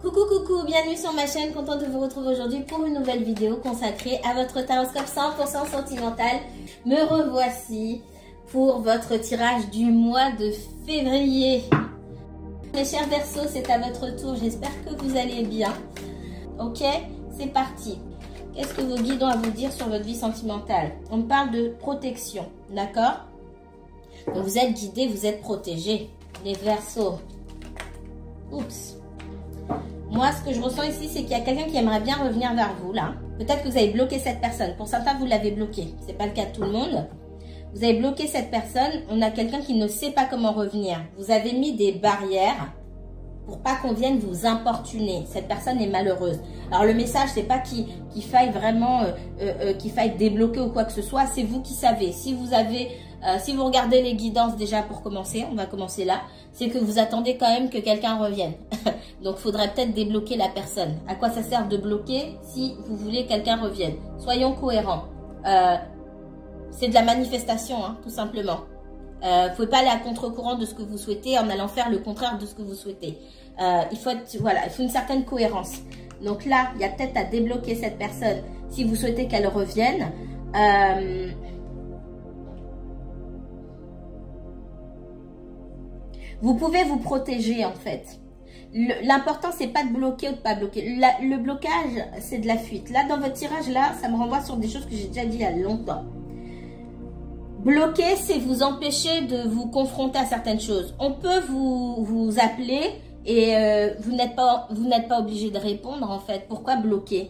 Coucou, bienvenue sur ma chaîne, contente de vous retrouver aujourd'hui pour une nouvelle vidéo consacrée à votre taroscope 100% sentimental. Me revoici pour votre tirage du mois de février. Mes chers Verseaux, c'est à votre tour, j'espère que vous allez bien. Ok, c'est parti. Qu'est-ce que vos guides ont à vous dire sur votre vie sentimentale? On parle de protection, d'accord? Donc vous êtes guidés, vous êtes protégés, les Verseaux. Oups. Moi, ce que je ressens ici, c'est qu'il y a quelqu'un qui aimerait bien revenir vers vous, là. Peut-être que vous avez bloqué cette personne. Pour certains, vous l'avez bloqué. Ce n'est pas le cas de tout le monde. Vous avez bloqué cette personne. On a quelqu'un qui ne sait pas comment revenir. Vous avez mis des barrières pour pas qu'on vienne vous importuner. Cette personne est malheureuse. Alors, le message, c'est pas qu'il faille vraiment, qu'il faille débloquer ou quoi que ce soit. C'est vous qui savez. Si vous avez... si vous regardez les guidances déjà pour commencer, on va commencer là, c'est que vous attendez quand même que quelqu'un revienne. Donc, il faudrait peut-être débloquer la personne. À quoi ça sert de bloquer si vous voulez que quelqu'un revienne? Soyons cohérents. C'est de la manifestation, hein, tout simplement. Vous ne pouvez pas aller à contre-courant de ce que vous souhaitez en allant faire le contraire de ce que vous souhaitez. Il faut une certaine cohérence. Donc là, il y a peut-être à débloquer cette personne si vous souhaitez qu'elle revienne. Vous pouvez vous protéger en fait. L'important, c'est pas de bloquer ou de pas bloquer. Le blocage, c'est de la fuite. Là, dans votre tirage, là, ça me renvoie sur des choses que j'ai déjà dit il y a longtemps. Bloquer, c'est vous empêcher de vous confronter à certaines choses. On peut vous appeler et vous n'êtes pas obligé de répondre en fait. Pourquoi bloquer?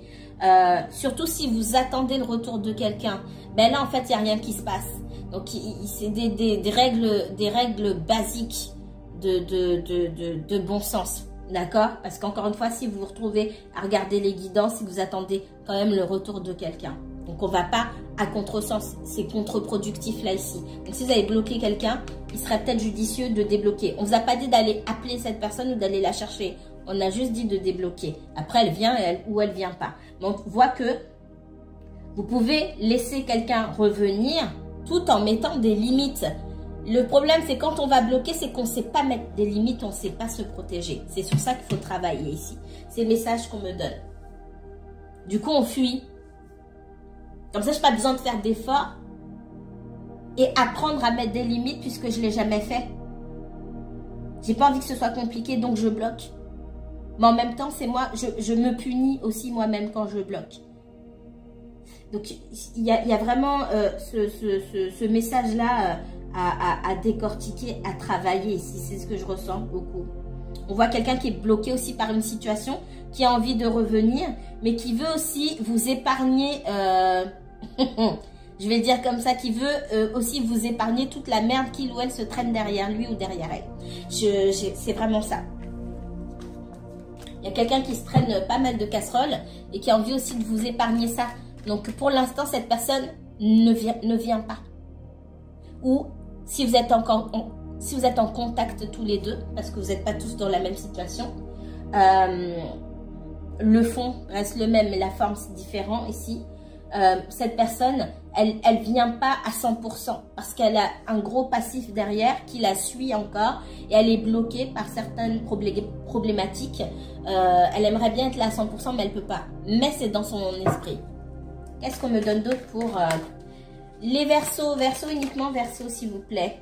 Surtout si vous attendez le retour de quelqu'un. Ben là, en fait, il n'y a rien qui se passe. Donc, c'est des règles basiques de bon sens, d'accord? Parce qu'encore une fois, si vous vous retrouvez à regarder les guidances, si vous attendez quand même le retour de quelqu'un. Donc, on ne va pas à contresens, c'est contre-productif là ici. Donc, si vous avez bloqué quelqu'un, il serait peut-être judicieux de débloquer. On ne vous a pas dit d'aller appeler cette personne ou d'aller la chercher. On a juste dit de débloquer. Après, elle vient ou elle ne vient pas. Donc, on voit que vous pouvez laisser quelqu'un revenir tout en mettant des limites. Le problème, c'est quand on va bloquer, c'est qu'on ne sait pas mettre des limites, on ne sait pas se protéger. C'est sur ça qu'il faut travailler ici. C'est le message qu'on me donne. Du coup, on fuit. Comme ça, je n'ai pas besoin de faire d'efforts et apprendre à mettre des limites puisque je ne l'ai jamais fait. J'ai pas envie que ce soit compliqué, donc je bloque. Mais en même temps, c'est moi, je me punis aussi moi-même quand je bloque. Donc, il y a vraiment ce message-là à décortiquer, à travailler ici. C'est ce que je ressens beaucoup. On voit quelqu'un qui est bloqué aussi par une situation, qui a envie de revenir, mais qui veut aussi vous épargner, je vais le dire comme ça, qui veut aussi vous épargner toute la merde qu'il ou elle se traîne derrière lui ou derrière elle. C'est vraiment ça. Il y a quelqu'un qui se traîne pas mal de casseroles et qui a envie aussi de vous épargner ça. Donc, pour l'instant, cette personne ne vient pas. Ou si vous êtes en contact tous les deux, parce que vous n'êtes pas tous dans la même situation, le fond reste le même, mais la forme, c'est différent ici. Cette personne, elle vient pas à 100% parce qu'elle a un gros passif derrière qui la suit encore et elle est bloquée par certaines problématiques. Elle aimerait bien être là à 100%, mais elle peut pas. Mais c'est dans son esprit. Qu'est-ce qu'on me donne d'autre pour les Verseaux? Verseaux, uniquement Verseaux, s'il vous plaît.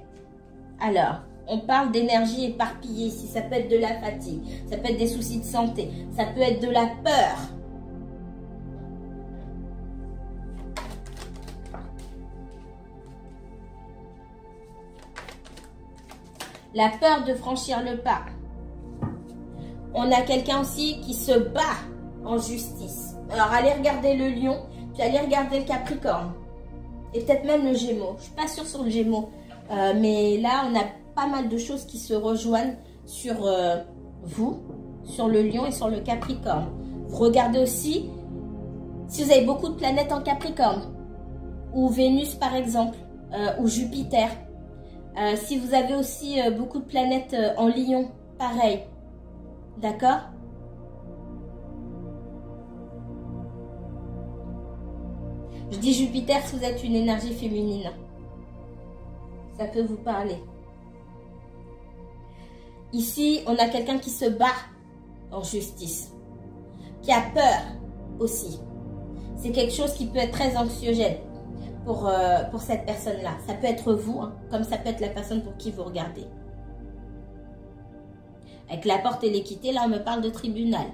Alors, on parle d'énergie éparpillée ici. Ça peut être de la fatigue, ça peut être des soucis de santé, ça peut être de la peur. La peur de franchir le pas. On a quelqu'un aussi qui se bat en justice. Alors, allez regarder le Lion, puis allez regarder le Capricorne. Et peut-être même le Gémeaux. Je ne suis pas sûre sur le Gémeaux. Mais là, on a pas mal de choses qui se rejoignent sur vous, sur le Lion et sur le Capricorne. Vous regardez aussi si vous avez beaucoup de planètes en Capricorne. Ou Vénus, par exemple. Ou Jupiter. Si vous avez aussi beaucoup de planètes en Lion, pareil. D'accord? Je dis Jupiter si vous êtes une énergie féminine. Ça peut vous parler. Ici, on a quelqu'un qui se bat en justice, qui a peur aussi. C'est quelque chose qui peut être très anxiogène pour cette personne-là. Ça peut être vous, hein, comme ça peut être la personne pour qui vous regardez. Avec la porte et l'équité, là on me parle de tribunal.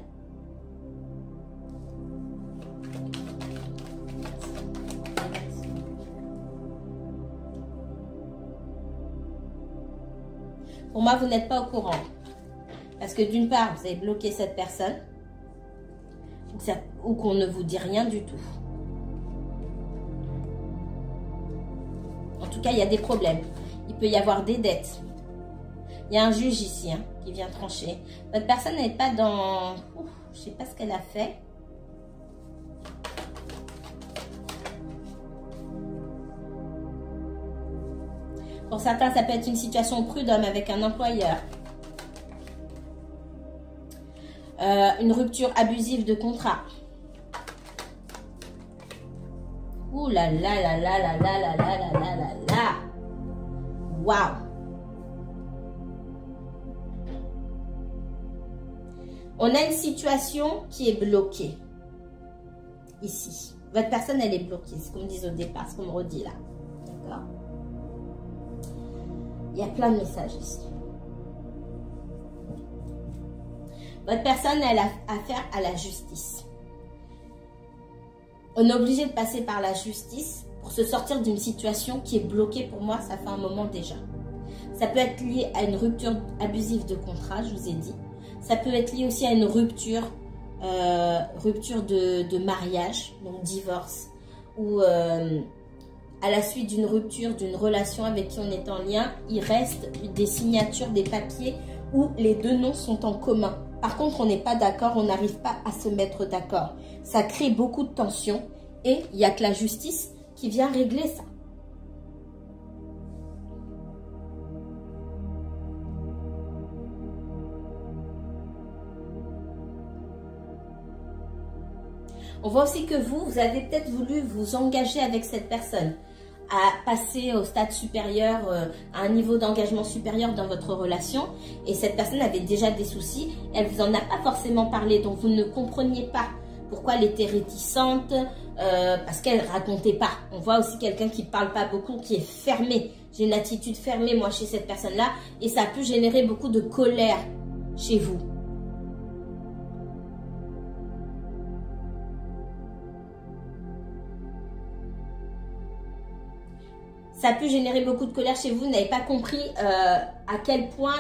Pour moi, vous n'êtes pas au courant. Parce que d'une part, vous avez bloqué cette personne. Ou qu'on ne vous dit rien du tout. En tout cas, il y a des problèmes. Il peut y avoir des dettes. Il y a un juge ici hein, qui vient trancher. Votre personne n'est pas dans... je ne sais pas ce qu'elle a fait. Pour certains, ça peut être une situation prud'homme avec un employeur. Une rupture abusive de contrat. Ouh là là là là là là là là là là là là. Waouh. On a une situation qui est bloquée. Ici. Votre personne, elle est bloquée. C'est ce qu'on me dit au départ, ce qu'on me redit là. D'accord? Il y a plein de messages ici. Votre personne, elle a affaire à la justice. On est obligé de passer par la justice pour se sortir d'une situation qui est bloquée. Pour moi, ça fait un moment déjà. Ça peut être lié à une rupture abusive de contrat, je vous ai dit. Ça peut être lié aussi à une rupture de mariage, donc divorce, ou à la suite d'une rupture d'une relation avec qui on est en lien, il reste des signatures, des papiers où les deux noms sont en commun. Par contre, on n'est pas d'accord, on n'arrive pas à se mettre d'accord. Ça crée beaucoup de tensions et il n'y a que la justice qui vient régler ça. On voit aussi que vous avez peut-être voulu vous engager avec cette personne, à passer au stade supérieur, à un niveau d'engagement supérieur dans votre relation. Et cette personne avait déjà des soucis, elle vous en a pas forcément parlé, donc vous ne compreniez pas pourquoi elle était réticente, parce qu'elle racontait pas. On voit aussi quelqu'un qui parle pas beaucoup, qui est fermé. J'ai une attitude fermée, moi, chez cette personne-là, et ça a pu générer beaucoup de colère chez vous. Ça a pu générer beaucoup de colère chez vous. Vous n'avez pas compris à quel point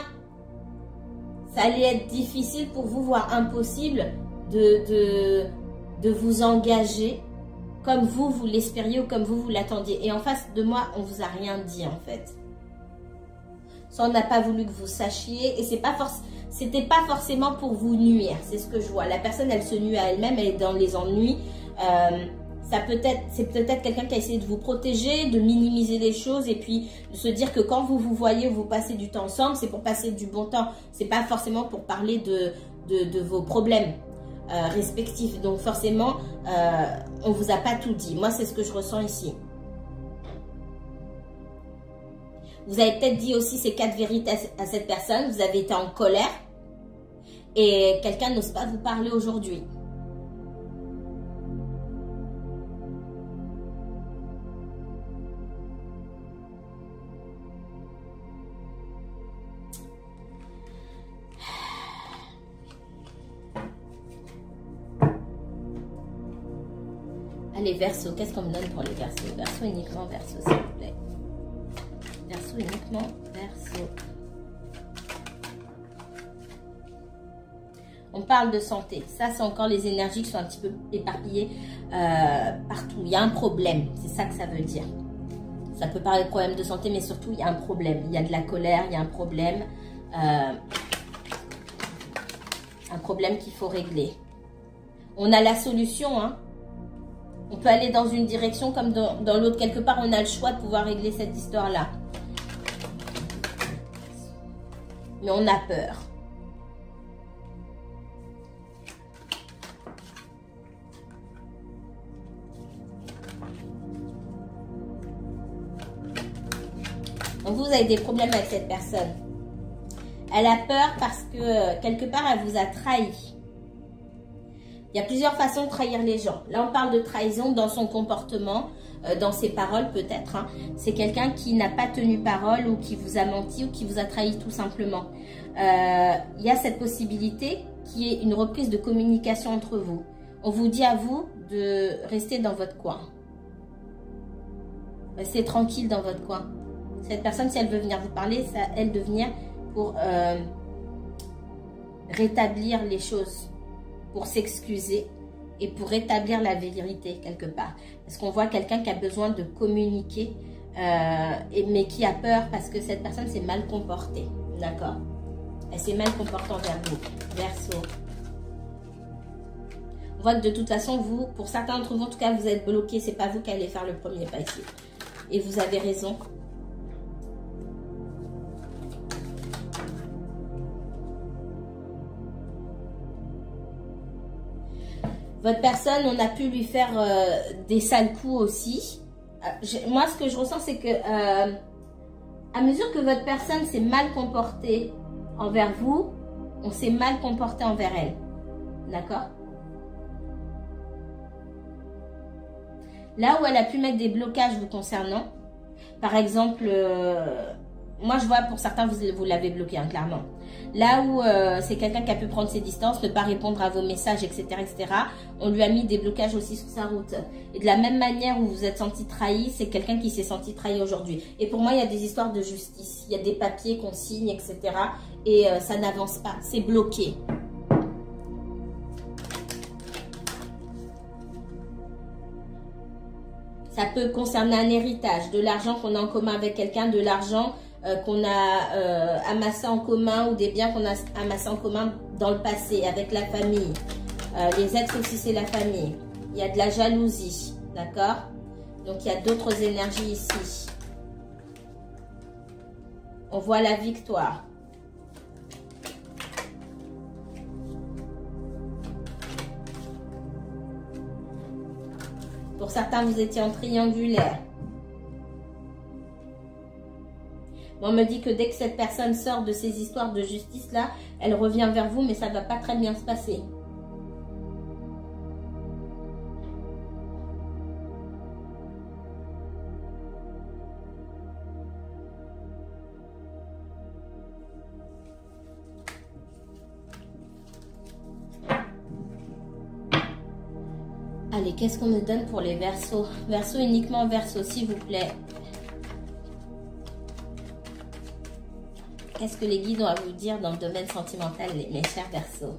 ça allait être difficile pour vous, voire impossible, de vous engager comme vous l'espériez ou comme vous l'attendiez. Et en face de moi, on ne vous a rien dit en fait. Ça, on n'a pas voulu que vous sachiez. Et c'était pas forcément pour vous nuire. C'est ce que je vois. La personne, elle se nuit à elle-même. Elle est dans les ennuis. C'est peut-être quelqu'un qui a essayé de vous protéger, de minimiser les choses et puis de se dire que quand vous vous voyez, vous passez du temps ensemble, c'est pour passer du bon temps. C'est pas forcément pour parler de vos problèmes respectifs. Donc forcément, on vous a pas tout dit. Moi, c'est ce que je ressens ici. Vous avez peut-être dit aussi ces 4 vérités à cette personne. Vous avez été en colère et quelqu'un n'ose pas vous parler aujourd'hui. Allez, Verseau, qu'est-ce qu'on me donne pour les Verseaux? Verseau uniquement, Verseau, s'il vous plaît. Verseau uniquement, Verseau. On parle de santé. Ça, c'est encore les énergies qui sont un petit peu éparpillées partout. Il y a un problème, c'est ça que ça veut dire. Ça peut parler de problème de santé, mais surtout, il y a un problème. Il y a de la colère, il y a un problème. Un problème qu'il faut régler. On a la solution, hein. On peut aller dans une direction comme dans l'autre. Quelque part, on a le choix de pouvoir régler cette histoire-là. Mais on a peur. Donc, vous avez des problèmes avec cette personne. Elle a peur parce que, quelque part, elle vous a trahi. Il y a plusieurs façons de trahir les gens. Là, on parle de trahison dans son comportement, dans ses paroles peut-être. Hein. C'est quelqu'un qui n'a pas tenu parole ou qui vous a menti ou qui vous a trahi tout simplement. Il y a cette possibilité qui est une reprise de communication entre vous. On vous dit à vous de rester dans votre coin. Restez tranquille dans votre coin. Cette personne, si elle veut venir vous parler, c'est à elle de venir pour rétablir les choses, pour s'excuser et pour rétablir la vérité quelque part. Parce qu'on voit quelqu'un qui a besoin de communiquer, mais qui a peur parce que cette personne s'est mal comportée. D'accord? Elle s'est mal comportée envers vous. Verseau. On voit que de toute façon, vous, pour certains d'entre vous, en tout cas, vous êtes bloqués. C'est pas vous qui allez faire le premier pas ici. Et vous avez raison. Votre personne, on a pu lui faire des sales coups aussi. Moi, ce que je ressens, c'est que à mesure que votre personne s'est mal comportée envers vous, on s'est mal comporté envers elle. D'accord? Là où elle a pu mettre des blocages vous concernant, par exemple, moi je vois pour certains vous l'avez bloqué, hein, clairement. Là où c'est quelqu'un qui a pu prendre ses distances, ne pas répondre à vos messages, etc., etc., on lui a mis des blocages aussi sur sa route. Et de la même manière où vous êtes senti trahi, c'est quelqu'un qui s'est senti trahi aujourd'hui. Et pour moi, il y a des histoires de justice. Il y a des papiers qu'on signe, etc. Et ça n'avance pas, c'est bloqué. Ça peut concerner un héritage, de l'argent qu'on a en commun avec quelqu'un, de l'argent qu'on a amassé en commun ou des biens qu'on a amassé en commun dans le passé avec la famille. Les ex aussi, c'est la famille. Il y a de la jalousie, d'accord? Donc, il y a d'autres énergies ici. On voit la victoire. Pour certains, vous étiez en triangulaire. On me dit que dès que cette personne sort de ces histoires de justice là, elle revient vers vous, mais ça ne va pas très bien se passer. Allez, qu'est-ce qu'on me donne pour les Verseaux? Verseau, uniquement Verseau, s'il vous plaît. Qu'est-ce que les guides ont à vous dire dans le domaine sentimental, mes chers Verseaux?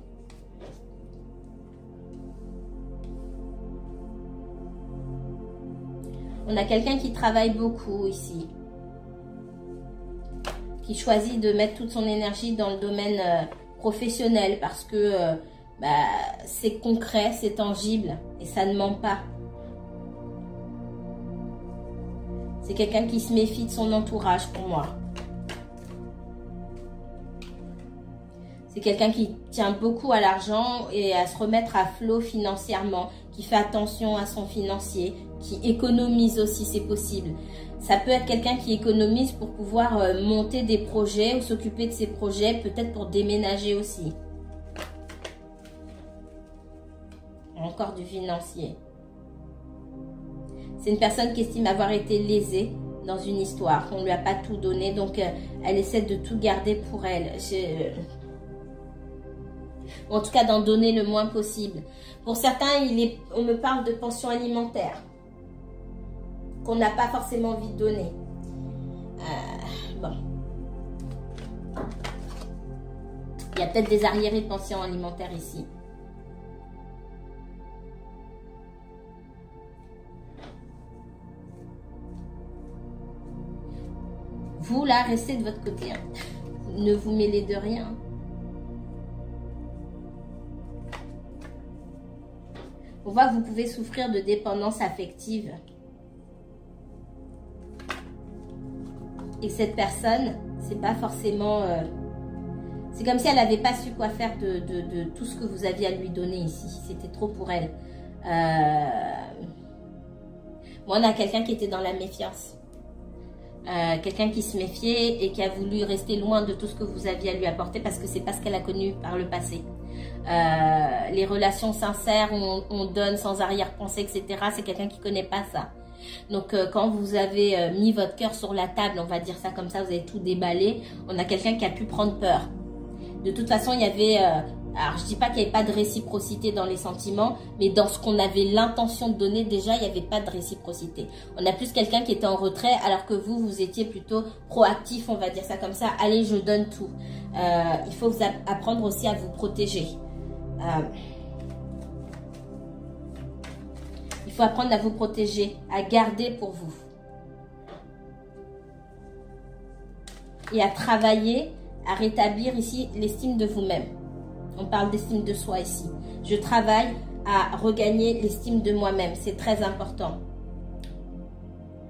On a quelqu'un qui travaille beaucoup ici. Qui choisit de mettre toute son énergie dans le domaine professionnel parce que c'est concret, c'est tangible et ça ne ment pas. C'est quelqu'un qui se méfie de son entourage pour moi. C'est quelqu'un qui tient beaucoup à l'argent et à se remettre à flot financièrement, qui fait attention à son financier, qui économise aussi, c'est possible. Ça peut être quelqu'un qui économise pour pouvoir monter des projets ou s'occuper de ses projets, peut-être pour déménager aussi. Encore du financier. C'est une personne qui estime avoir été lésée dans une histoire. On ne lui a pas tout donné, donc elle essaie de tout garder pour elle. En tout cas, d'en donner le moins possible. Pour certains, on me parle de pension alimentaire qu'on n'a pas forcément envie de donner. Bon. Il y a peut-être des arriérés de pension alimentaire ici. Vous, là, restez de votre côté. Hein. Ne vous mêlez de rien. On voit que vous pouvez souffrir de dépendance affective. Et cette personne, c'est pas forcément... c'est comme si elle n'avait pas su quoi faire de tout ce que vous aviez à lui donner ici. C'était trop pour elle. Bon, on a quelqu'un qui était dans la méfiance. Quelqu'un qui se méfiait et qui a voulu rester loin de tout ce que vous aviez à lui apporter parce que c'est pas ce qu'elle a connu par le passé. les relations sincères, on donne sans arrière-pensée, etc. C'est quelqu'un qui connaît pas ça. Donc, quand vous avez mis votre cœur sur la table, on va dire ça comme ça, vous avez tout déballé, on a quelqu'un qui a pu prendre peur. De toute façon, il y avait... alors, je dis pas qu'il n'y avait pas de réciprocité dans les sentiments, mais dans ce qu'on avait l'intention de donner, déjà, il n'y avait pas de réciprocité. On a plus quelqu'un qui était en retrait, alors que vous, vous étiez plutôt proactif, on va dire ça comme ça. Allez, je donne tout. Il faut vous apprendre aussi à vous protéger. Il faut apprendre à vous protéger, à garder pour vous. Et à travailler, à rétablir ici l'estime de vous-même. On parle d'estime de soi ici. Je travaille à regagner l'estime de moi-même. C'est très important.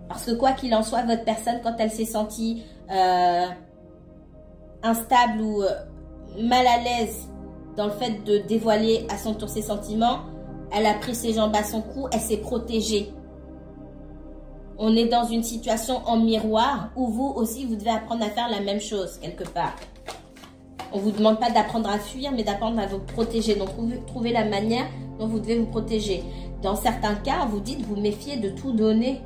Parce que quoi qu'il en soit, votre personne, quand elle s'est sentie instable ou mal à l'aise dans le fait de dévoiler à son tour ses sentiments, elle a pris ses jambes à son cou, elle s'est protégée. On est dans une situation en miroir où vous aussi, vous devez apprendre à faire la même chose quelque part. On ne vous demande pas d'apprendre à fuir, mais d'apprendre à vous protéger. Donc, trouvez la manière dont vous devez vous protéger. Dans certains cas, vous dites, vous méfiez de tout donner.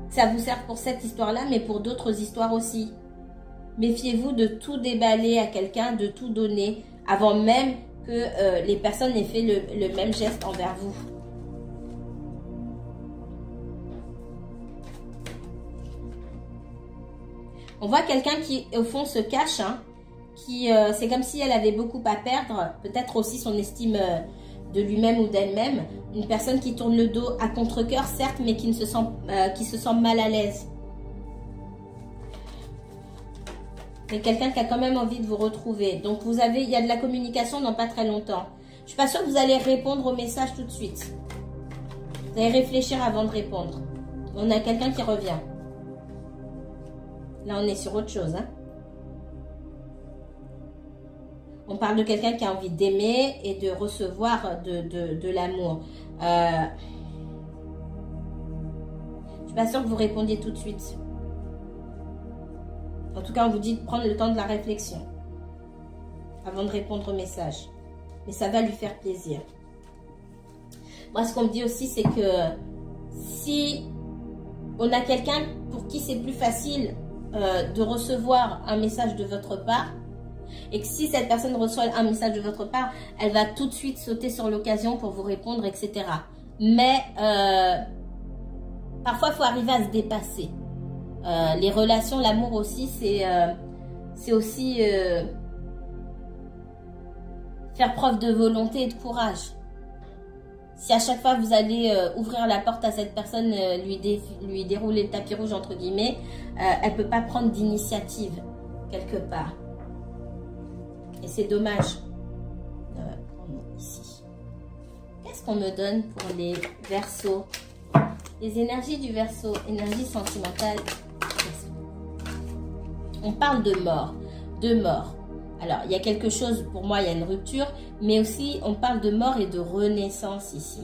Ça vous sert pour cette histoire-là, mais pour d'autres histoires aussi. Méfiez-vous de tout déballer à quelqu'un, de tout donner, avant même que les personnes aient fait le même geste envers vous. On voit quelqu'un qui, au fond, se cache, hein, c'est comme si elle avait beaucoup à perdre, peut-être aussi son estime de lui-même ou d'elle-même. Une personne qui tourne le dos à contre-cœur, certes, mais qui se sent mal à l'aise. C'est quelqu'un qui a quand même envie de vous retrouver. Donc, il y a de la communication dans pas très longtemps. Je ne suis pas sûre que vous allez répondre au message tout de suite. Vous allez réfléchir avant de répondre. On a quelqu'un qui revient. Là, on est sur autre chose, hein. On parle de quelqu'un qui a envie d'aimer et de recevoir de l'amour. Je ne suis pas sûre que vous répondiez tout de suite. En tout cas, on vous dit de prendre le temps de la réflexion avant de répondre au message. Mais ça va lui faire plaisir. Moi, ce qu'on me dit aussi, c'est que si on a quelqu'un pour qui c'est plus facile de recevoir un message de votre part, et que si cette personne reçoit un message de votre part, elle va tout de suite sauter sur l'occasion pour vous répondre, etc. Mais parfois, il faut arriver à se dépasser. Les relations, l'amour aussi, c'est aussi faire preuve de volonté et de courage. Si à chaque fois vous allez ouvrir la porte à cette personne, lui dérouler le tapis rouge entre guillemets, elle ne peut pas prendre d'initiative quelque part. Et c'est dommage. Ici. Qu'est-ce qu'on me donne pour les Verseaux? Les énergies du Verseau, énergie sentimentale. On parle de mort, Alors, il y a quelque chose, pour moi, il y a une rupture, mais aussi, on parle de mort et de renaissance ici.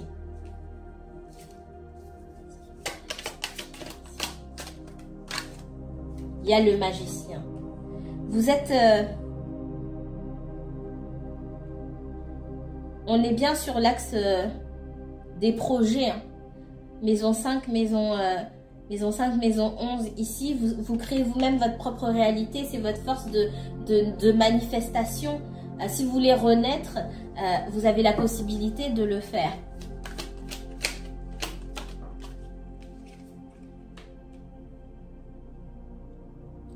Il y a le magicien. Vous êtes... on est bien sur l'axe des projets, hein. Maison 5, maison 5, maison 11, ici, vous créez vous-même votre propre réalité, c'est votre force de manifestation. Si vous voulez renaître, vous avez la possibilité de le faire.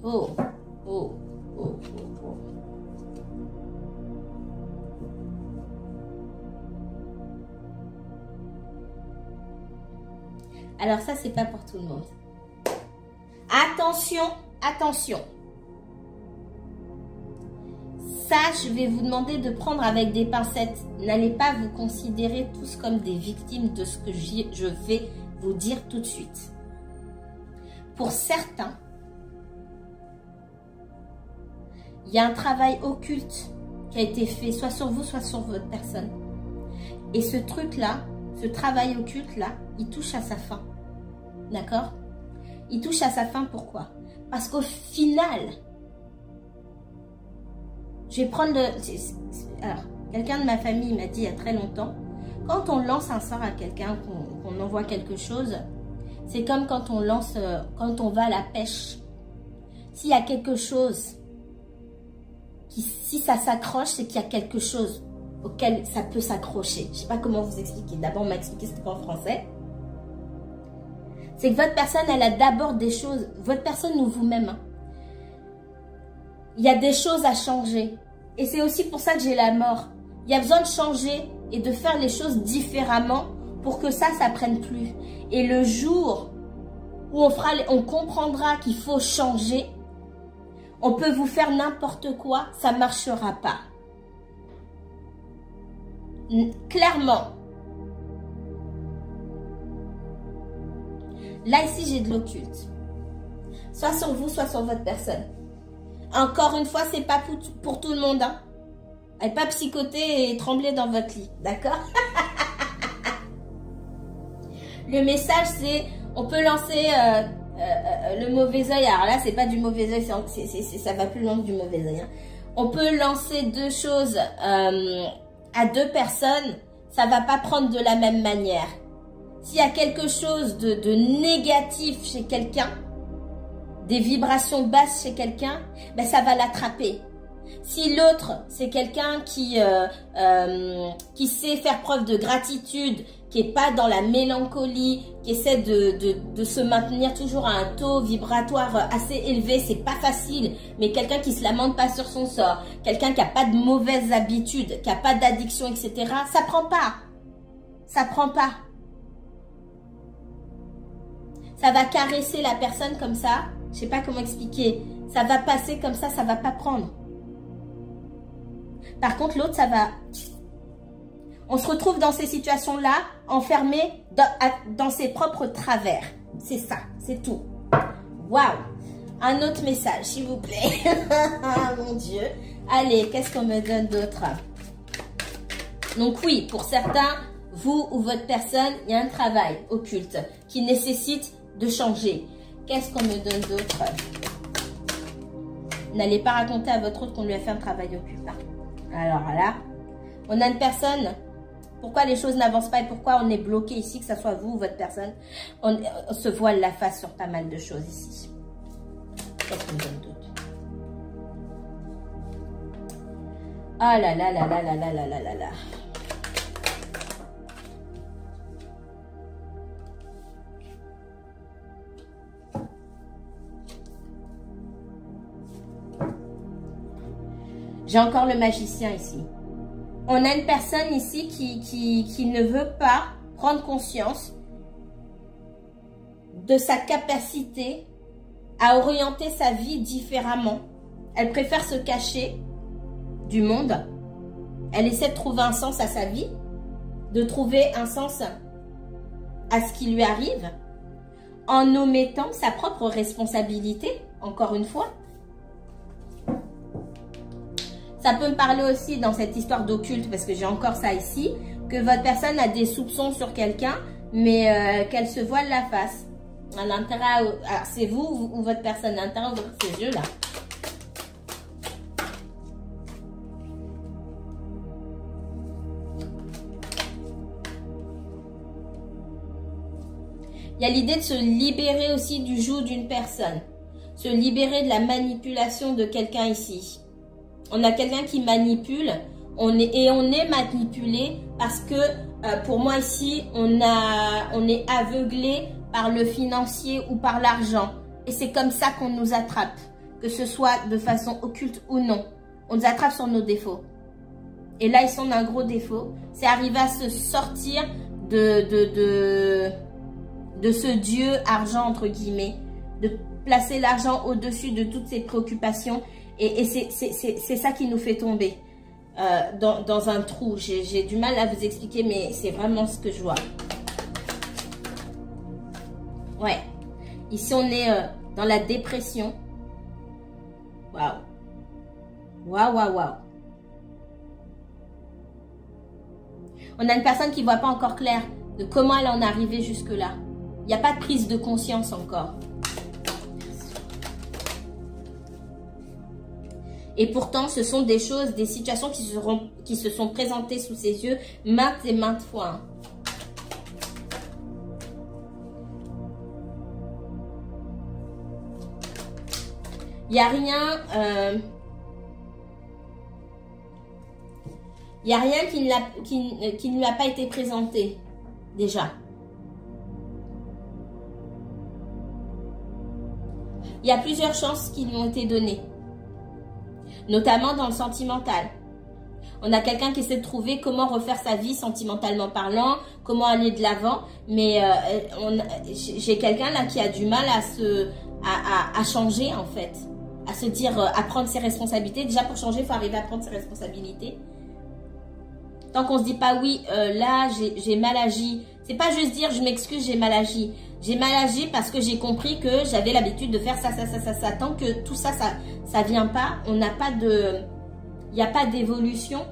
Oh, oh, oh, oh, oh. Alors ça, c'est pas pour tout le monde. Attention, attention. Ça, je vais vous demander de prendre avec des pincettes. N'allez pas vous considérer tous comme des victimes de ce que je vais vous dire tout de suite. Pour certains, il y a un travail occulte qui a été fait, soit sur vous, soit sur votre personne. Et ce truc-là, ce travail occulte-là, il touche à sa fin. D'accord? Il touche à sa fin, pourquoi? Parce qu'au final, je vais prendre le... Alors, Quelqu'un de ma famille m'a dit il y a très longtemps, quand on lance un sort à quelqu'un, qu'on envoie quelque chose, c'est comme quand on lance, quand on va à la pêche. S'il y a quelque chose, si ça s'accroche, c'est qu'il y a quelque chose auquel ça peut s'accrocher. Je ne sais pas comment vous expliquer. D'abord, on m'a expliqué c'était en français. C'est que votre personne, elle a d'abord des choses, votre personne ou vous-même. Hein. Il y a des choses à changer. Et c'est aussi pour ça que j'ai la mort. Il y a besoin de changer et de faire les choses différemment pour que ça prenne plus. Et le jour où on comprendra qu'il faut changer, on peut vous faire n'importe quoi, ça ne marchera pas. Clairement. Là, ici, j'ai de l'occulte. Soit sur vous, soit sur votre personne. Encore une fois, c'est pas pour tout le monde. Hein. Elle n'est pas psychoter et trembler dans votre lit. D'accord? Le message, c'est, on peut lancer le mauvais œil. Alors là, c'est pas du mauvais œil, ça va plus loin que du mauvais œil. Hein. On peut lancer deux choses à deux personnes. Ça va pas prendre de la même manière. S'il y a quelque chose de négatif chez quelqu'un, des vibrations basses chez quelqu'un, ben ça va l'attraper. Si l'autre, c'est quelqu'un qui sait faire preuve de gratitude, qui n'est pas dans la mélancolie, qui essaie de se maintenir toujours à un taux vibratoire assez élevé, c'est pas facile, mais quelqu'un qui se lamente pas sur son sort, quelqu'un qui n'a pas de mauvaises habitudes, qui n'a pas d'addiction, etc., ça prend pas. Ça prend pas. Ça va caresser la personne comme ça, je sais pas comment expliquer, ça va passer comme ça va pas prendre. Par contre, l'autre, ça va... On se retrouve dans ces situations-là, enfermés dans ses propres travers. C'est ça, c'est tout. Waouh! Un autre message, s'il vous plaît. Mon Dieu. Allez, qu'est-ce qu'on me donne d'autre? Donc oui, pour certains, vous ou votre personne, il y a un travail occulte qui nécessite de changer. Qu'est-ce qu'on me donne d'autre? N'allez pas raconter à votre autre qu'on lui a fait un travail occulte. Hein. Alors là, on a une personne, pourquoi les choses n'avancent pas et pourquoi on est bloqué ici, que ce soit vous ou votre personne, on se voile la face sur pas mal de choses ici. Qu'est-ce qu'on me donne d'autre? Ah là là là là là là là là là là. J'ai encore le magicien ici. On a une personne ici qui ne veut pas prendre conscience de sa capacité à orienter sa vie différemment. Elle préfère se cacher du monde. Elle essaie de trouver un sens à sa vie, de trouver un sens à ce qui lui arrive, en omettant sa propre responsabilité, encore une fois. Ça peut me parler aussi dans cette histoire d'occulte, parce que j'ai encore ça ici, que votre personne a des soupçons sur quelqu'un, mais qu'elle se voile la face. À l'intérieur, alors c'est vous ou votre personne, à l'intérieur de ses yeux là. Il y a l'idée de se libérer aussi du joug d'une personne, se libérer de la manipulation de quelqu'un ici. On a quelqu'un qui manipule, on est manipulé parce que pour moi ici, on est aveuglé par le financier ou par l'argent. Et c'est comme ça qu'on nous attrape, que ce soit de façon occulte ou non. On nous attrape sur nos défauts. Et là, ici, on a un gros défaut. C'est arriver à se sortir de ce Dieu argent, entre guillemets. De placer l'argent au-dessus de toutes ses préoccupations. Et c'est ça qui nous fait tomber dans un trou. J'ai du mal à vous expliquer, mais c'est vraiment ce que je vois. Ouais. Ici, on est dans la dépression. Waouh. Waouh, waouh, waouh. On a une personne qui ne voit pas encore clair de comment elle en est arrivée jusque-là. Il n'y a pas de prise de conscience encore. Et pourtant, ce sont des choses, des situations qui se sont présentées sous ses yeux maintes et maintes fois. Il n'y a rien... il n'y a rien qui ne lui a pas été présenté, déjà. Il y a plusieurs chances qui lui ont été données, notamment dans le sentimental. On a quelqu'un qui essaie de trouver comment refaire sa vie sentimentalement parlant, comment aller de l'avant, mais j'ai quelqu'un là qui a du mal à changer en fait, à se dire, à prendre ses responsabilités. Déjà pour changer, il faut arriver à prendre ses responsabilités. Tant qu'on se dit pas oui, là j'ai mal agi. C'est pas juste dire je m'excuse, j'ai mal agi. J'ai mal agi parce que j'ai compris que j'avais l'habitude de faire ça. Tant que tout ça vient pas, on n'a pas de, il n'y a pas d'évolution.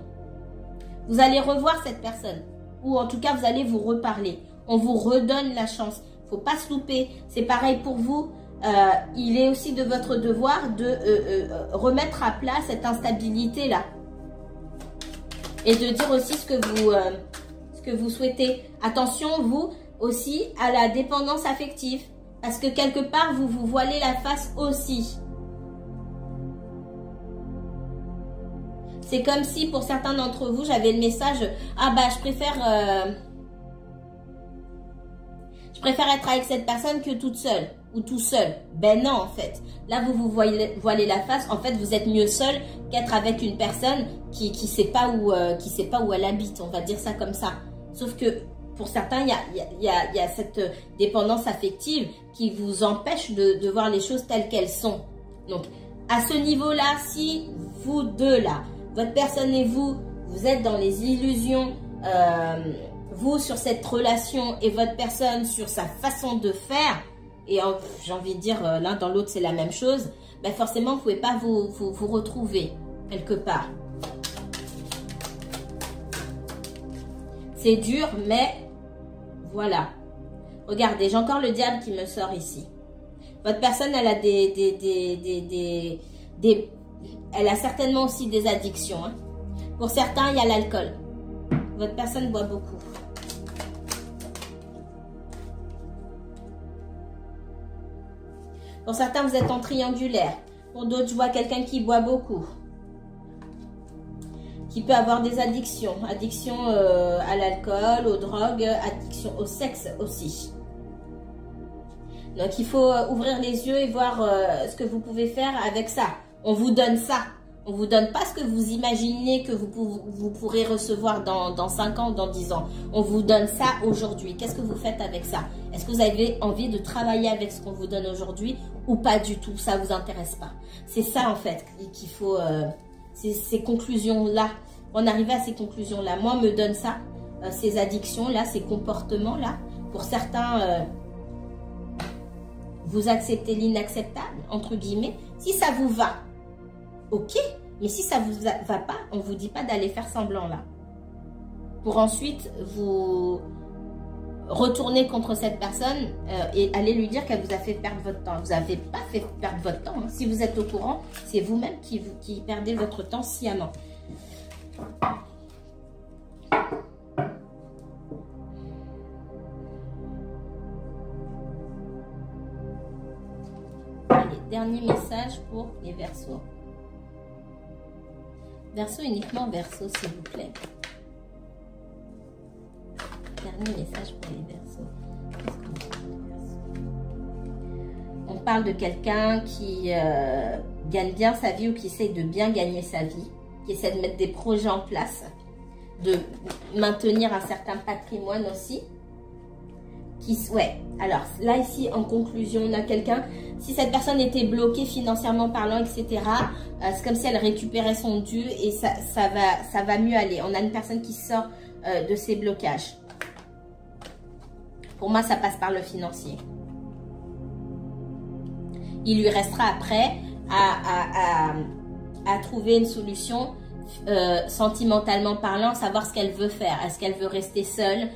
Vous allez revoir cette personne, ou en tout cas vous allez vous reparler. On vous redonne la chance. Faut pas se louper. C'est pareil pour vous. Il est aussi de votre devoir de remettre à plat cette instabilité là. Et de dire aussi ce que vous souhaitez. Attention, vous aussi, à la dépendance affective. Parce que quelque part, vous vous voilez la face aussi. C'est comme si, pour certains d'entre vous, j'avais le message, ah bah, je préfère être avec cette personne que toute seule. Ou tout seul. Ben non, en fait. Là, vous vous voilez la face. En fait, vous êtes mieux seul qu'être avec une personne qui sait pas où elle habite. On va dire ça comme ça. Sauf que pour certains, il y a cette dépendance affective qui vous empêche de voir les choses telles qu'elles sont. Donc, à ce niveau-là, si vous deux là, votre personne et vous êtes dans les illusions, vous sur cette relation et votre personne sur sa façon de faire, et j'ai envie de dire l'un dans l'autre c'est la même chose, ben forcément vous ne pouvez pas vous retrouver quelque part. C'est dur, mais voilà. Regardez, j'ai encore le diable qui me sort ici. Votre personne, elle a elle a certainement aussi des addictions. Hein. Pour certains, il y a l'alcool. Votre personne boit beaucoup. Pour certains, vous êtes en triangulaire. Pour d'autres, je vois quelqu'un qui boit beaucoup. Qui peut avoir des addictions. Addiction à l'alcool, aux drogues, addiction au sexe aussi. Donc, il faut ouvrir les yeux et voir ce que vous pouvez faire avec ça. On vous donne ça. On ne vous donne pas ce que vous imaginez que vous pourrez recevoir dans 5 ans ou dans 10 ans. On vous donne ça aujourd'hui. Qu'est-ce que vous faites avec ça? Est-ce que vous avez envie de travailler avec ce qu'on vous donne aujourd'hui ou pas du tout? Ça ne vous intéresse pas. C'est ça en fait qu'il faut... ces conclusions-là. On arrive à ces conclusions-là. Moi, on me donne ça. Ces addictions-là, ces comportements-là. Pour certains, vous acceptez l'inacceptable, entre guillemets. Si ça vous va, ok, mais si ça ne vous va pas, on ne vous dit pas d'aller faire semblant là. Pour ensuite vous retourner contre cette personne et aller lui dire qu'elle vous a fait perdre votre temps. Vous n'avez pas fait perdre votre temps. Hein. Si vous êtes au courant, c'est vous-même qui perdez votre temps sciemment. Allez, dernier message pour les Verseaux. Verseau, uniquement Verseau, s'il vous plaît. Dernier message pour les Verseaux. On parle de quelqu'un qui gagne bien sa vie ou qui essaie de bien gagner sa vie, qui essaie de mettre des projets en place, de maintenir un certain patrimoine aussi. Ouais, alors là ici en conclusion, on a quelqu'un, si cette personne était bloquée financièrement parlant, etc., c'est comme si elle récupérait son dû et ça va mieux aller. On a une personne qui sort de ces blocages. Pour moi, ça passe par le financier. Il lui restera après à trouver une solution sentimentalement parlant, savoir ce qu'elle veut faire. Est-ce qu'elle veut rester seule,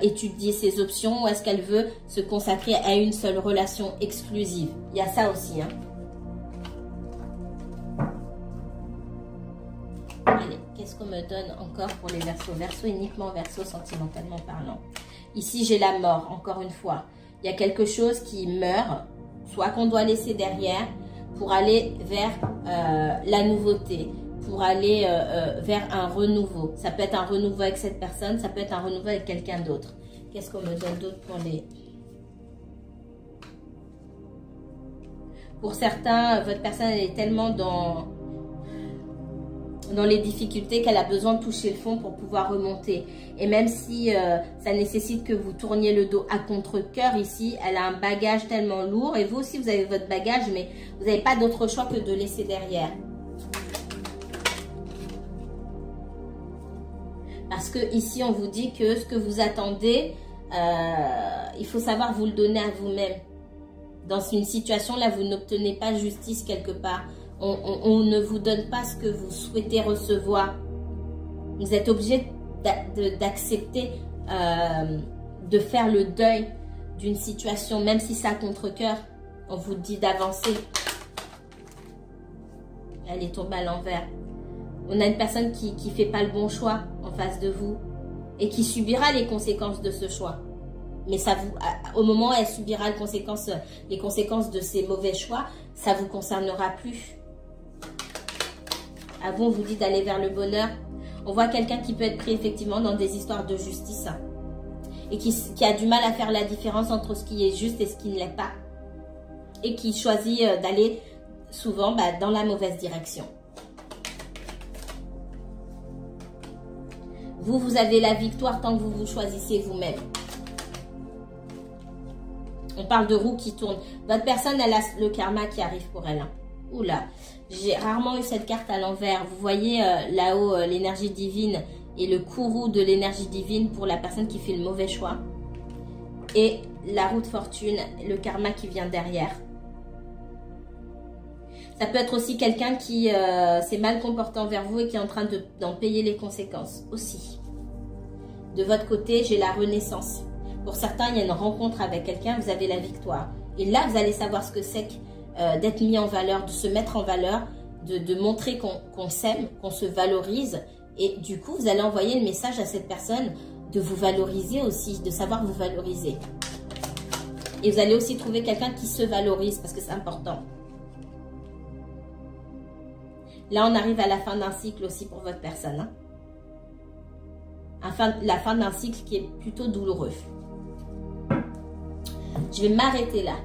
étudier ses options, ou est-ce qu'elle veut se consacrer à une seule relation exclusive? Il y a ça aussi. Hein. qu'on me donne encore pour les Verseaux? Verseau, uniquement Verseau, sentimentalement parlant. Ici, j'ai la mort, encore une fois. Il y a quelque chose qui meurt, soit qu'on doit laisser derrière pour aller vers la nouveauté, pour aller vers un renouveau. Ça peut être un renouveau avec cette personne, ça peut être un renouveau avec quelqu'un d'autre. Qu'est-ce qu'on me donne d'autre pour les... Pour certains, votre personne elle est tellement dans les difficultés qu'elle a besoin de toucher le fond pour pouvoir remonter. Et même si ça nécessite que vous tourniez le dos à contre-cœur ici, elle a un bagage tellement lourd. Et vous aussi, vous avez votre bagage, mais vous n'avez pas d'autre choix que de laisser derrière. Parce que ici, on vous dit que ce que vous attendez, il faut savoir vous le donner à vous-même. Dans une situation là, vous n'obtenez pas justice quelque part. On ne vous donne pas ce que vous souhaitez recevoir. Vous êtes obligé d'accepter, de faire le deuil d'une situation, même si c'est à contre-cœur. On vous dit d'avancer. Elle est tombée à l'envers. On a une personne qui ne fait pas le bon choix en face de vous et qui subira les conséquences de ce choix. Mais ça vous, au moment où elle subira les conséquences de ces mauvais choix, ça ne vous concernera plus. À vous, on vous dit d'aller vers le bonheur. On voit quelqu'un qui peut être pris effectivement dans des histoires de justice et qui a du mal à faire la différence entre ce qui est juste et ce qui ne l'est pas. Et qui choisit d'aller souvent dans la mauvaise direction. Vous, vous avez la victoire tant que vous vous choisissez vous-même. On parle de roue qui tourne. Votre personne, elle a le karma qui arrive pour elle. Oula, j'ai rarement eu cette carte à l'envers. Vous voyez là-haut l'énergie divine et le courroux de l'énergie divine pour la personne qui fait le mauvais choix. Et la roue de fortune, le karma qui vient derrière. Ça peut être aussi quelqu'un qui s'est mal comporté envers vous et qui est en train d'en payer les conséquences aussi. De votre côté, j'ai la renaissance. Pour certains, il y a une rencontre avec quelqu'un, vous avez la victoire. Et là, vous allez savoir ce que c'est d'être mis en valeur, de se mettre en valeur, de montrer qu'on s'aime, qu'on se valorise. Et du coup, vous allez envoyer le message à cette personne de vous valoriser aussi, de savoir vous valoriser. Et vous allez aussi trouver quelqu'un qui se valorise parce que c'est important. Là, on arrive à la fin d'un cycle aussi pour votre personne. La fin d'un cycle qui est plutôt douloureux. Je vais m'arrêter là.